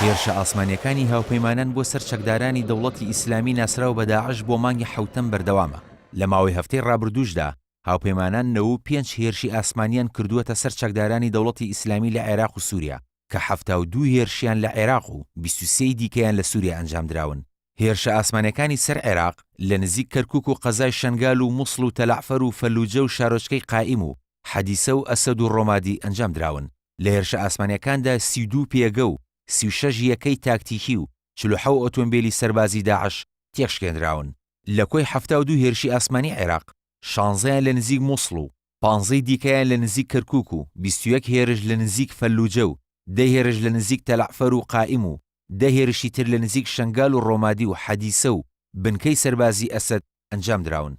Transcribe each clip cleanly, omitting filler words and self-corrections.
هێرشە ئاسمانیەکانی هاوپەیمانان بۆ سەر چەکدارانی دەوڵەتی ئیسلامی ناسراو بە داعش بۆ مانگی حەوتەم بەردەوامە. لە ماوەی هەفتەی ڕابردووشدا هاوپەیمانان 95 هێرشی ئاسمانیان کردووەتە سەر چەکدارانی دەوڵەتی ئیسلامی لە عێراق و سووریا کە 72 هێرشیان لە عێراق و 23 دیکەیان لە سووریا ئەنجام دراون. هێرشە ئاسمانیەکانی سەر عێراق لە نزیک کەرکووک و قەزای شەنگال و مووسڵ و تەلەعفەر و فەلوجە و شارۆچکەی قائیم و حەدیسە و ئەسەد و ڕۆمادی ئەنجام دراون. لە هێرشە ئاسمانیەکاندا 32 پێگە و 36 یەکەی تاکتیکی و 47 ئۆتۆمبیلی سەربازی داعش تێکشکێنراون. لە کۆی 72 هێرشی ئاسمانی عێراق 16 لە نزیک مووسڵ و 15 دیکەیان لە نزیک کەرکووک و 21 هێرش لە نزیک فەلوجە و 10 هێرش لە نزیک تەلەعفەر و قائیم و 10 هێرشی تر لە نزیک شەنگال و ڕۆمادی و حەدیسە و بنکەی سەربازی ئەسەد ئەنجام دراون.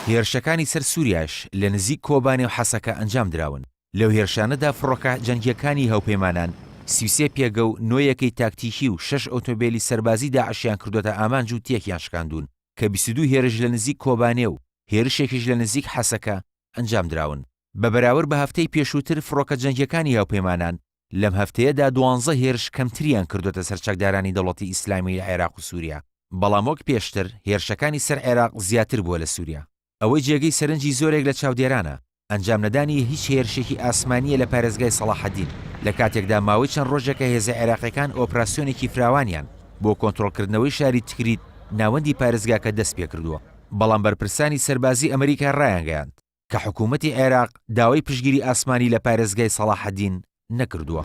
هێرشەکانی سەر سووریاش لە نزیک کۆبانێ و حەسەکە ئەنجام دراون. لەو هێرشانەدا فڕۆکە جەنگیەکانی هاوپەیمانان 33 پێگە و 9 یەکەی تاکتیکی و 6 ئۆتۆمبیلی سەربازی داعشیان کردوتە ئامانج و تێکیان شکاندون کە 22 هێرش لە نزیک کۆبانێ و هێرشێکیش لە نزیک حەسەکە ئەنجام دراون. بە بەراورد بە هەفتەی پێشووتر فڕۆکە جەنگیەکانی هاوپەیمانان لەم هەفتەیەدا 12 هێرش کەمتریان کردوتە سەر چەکدارانی دەوڵەتی ئیسلامی لە عێراق و سووریا. بەڵام وەک پێشتر هێرشەکانی سەر عێراق زیاتر بووە لە سووریا. ئەوەی جێگەی سەرنجی زۆرێک لە چاودێرانە ئەنجام نەدانی هیچ هێرشێکی ئاسمانیە لە پارێزگای سەلاحەدین لە کاتێکدا ماوەی چەند ڕۆژێکە هێزە عێراقیەکان ئۆپراسیۆنێکی فراوانیان بۆ کۆنتڕۆڵکردنەوەی شاری تکریت ناوەندی پارێزگاکە دەست پێ کردووە. بەڵام بەرپرسانی سەربازی ئەمریکا ڕایانگەیاند کە حکوومەتی عێراق داوای پشتگیری ئاسمانی لە پارێزگای سەلاحەدین نەکردووە.